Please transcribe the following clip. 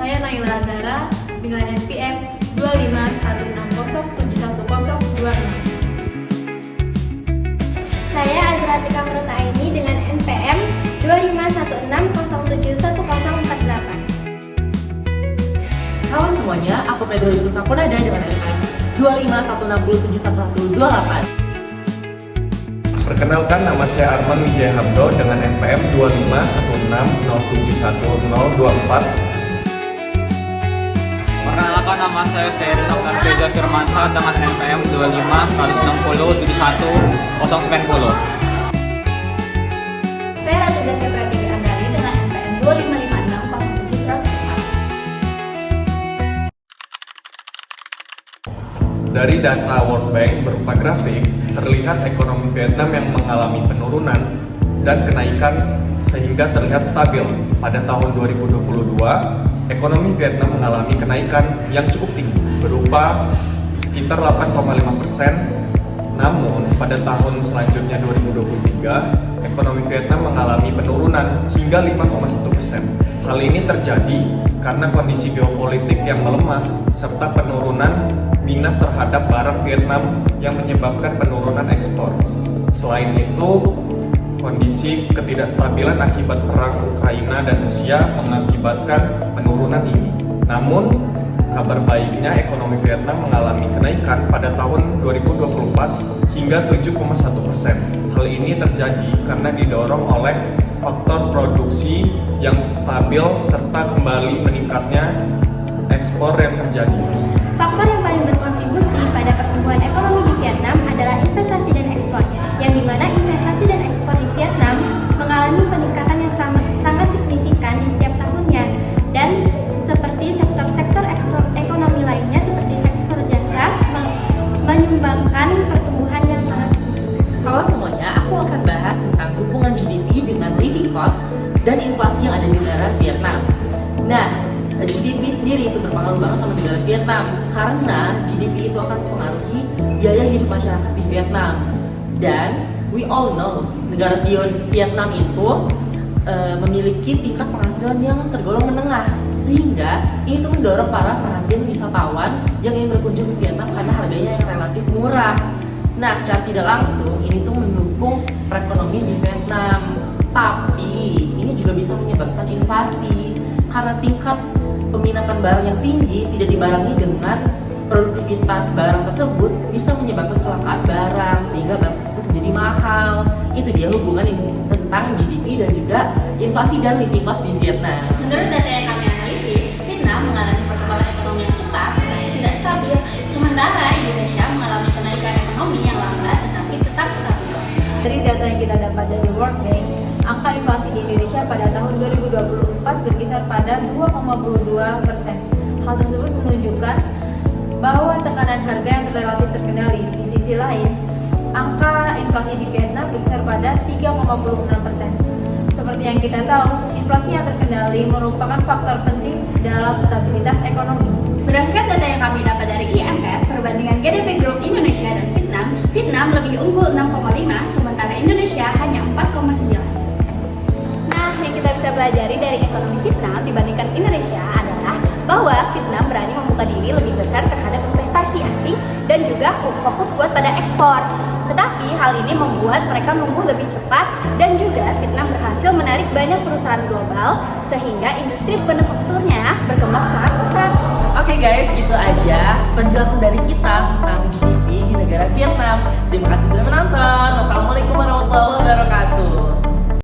Saya Naila Azhara dengan NPM 2516071026. Saya Azra Tika Murtaini dengan NPM 2516071048. Halo semuanya, aku Pedro Yusuf Saponada dengan NPM 2516071128. Perkenalkan, nama saya Arman Wijaya Hamdo dengan NPM 2516071024. Perkenalkan, nama saya Ferry Sabdan Reza Firmansyah dengan NPM 2516060090. Saya Ratu Zakia Pratiwi Andari dengan NPM 25560711. Dari data World Bank berupa grafik, terlihat ekonomi Vietnam yang mengalami penurunan dan kenaikan sehingga terlihat stabil. Pada tahun 2022, ekonomi Vietnam mengalami kenaikan yang cukup tinggi, berupa sekitar 8,5%. Namun, pada tahun selanjutnya 2023, ekonomi Vietnam mengalami penurunan hingga 5,1%. Hal ini terjadi karena kondisi geopolitik yang melemah serta penurunan minat terhadap barang Vietnam yang menyebabkan penurunan ekspor. Selain itu, kondisi ketidakstabilan akibat perang Ukraina dan Rusia mengakibatkan penurunan ini. Namun, kabar baiknya ekonomi Vietnam mengalami kenaikan pada tahun 2024 hingga 7,1%. Hal ini terjadi karena didorong oleh faktor produksi yang stabil serta kembali meningkatnya ekspor yang terjadi. Faktor yang paling berkontribusi pada pertumbuhan ekonomi di Vietnam adalah investasi dan ekspor, yang dimana investasi dan ekspor di Vietnam mengalami peningkatan yang sangat signifikan di setiap tahunnya, dan seperti sektor-sektor ekonomi lainnya seperti sektor jasa menyumbangkan pertumbuhan yang sangat signifikan. Halo semuanya, aku akan bahas tentang hubungan GDP dengan living cost dan inflasi yang ada di negara Vietnam. Nah, GDP sendiri itu berpengaruh banget sama negara Vietnam karena GDP itu akan mempengaruhi biaya hidup masyarakat di Vietnam. Dan we all know negara Vietnam itu memiliki tingkat penghasilan yang tergolong menengah, sehingga ini tuh mendorong para perhatian wisatawan yang ingin berkunjung ke Vietnam karena harganya yang relatif murah. Nah, secara tidak langsung ini tuh mendukung perekonomian di Vietnam. Tapi ini juga bisa menyebabkan inflasi karena tingkat peminatan barang yang tinggi tidak dibarengi dengan produktivitas barang tersebut bisa menyebabkan kelangkaan barang sehingga barang tersebut menjadi mahal. Itu dia hubungan tentang GDP dan juga inflasi dan living cost di Vietnam. Menurut data yang kami analisis, Vietnam mengalami perkembangan ekonomi yang cepat tetapi tidak stabil, sementara Indonesia mengalami kenaikan ekonomi yang lambat tetapi tetap stabil. Dari data yang kita dapat dari World Bank, angka inflasi di Indonesia pada tahun 2024 berkisar pada 2,2%. Hal tersebut menunjukkan bahwa tekanan harga yang relatif terkendali. Di sisi lain, angka inflasi di Vietnam berkisar pada 3,6%. Seperti yang kita tahu, inflasi yang terkendali merupakan faktor penting dalam stabilitas ekonomi. Berdasarkan data yang kami dapat dari IMF, perbandingan GDP Group Indonesia dan Vietnam lebih unggul 6,5, sementara Indonesia hanya 4,9. Nah, yang kita bisa pelajari dari ekonomi Vietnam dibandingkan Indonesia adalah bahwa Vietnam berani membuka diri lebih besar terhadap investasi asing dan juga fokus kuat pada ekspor. Tetapi hal ini membuat mereka tumbuh lebih cepat dan juga Vietnam berhasil menarik banyak perusahaan global sehingga industri manufakturnya berkembang sangat pesat. Oke guys, gitu aja penjelasan dari kita tentang GDP di negara Vietnam. Terima kasih sudah menonton. Wassalamualaikum warahmatullahi wabarakatuh.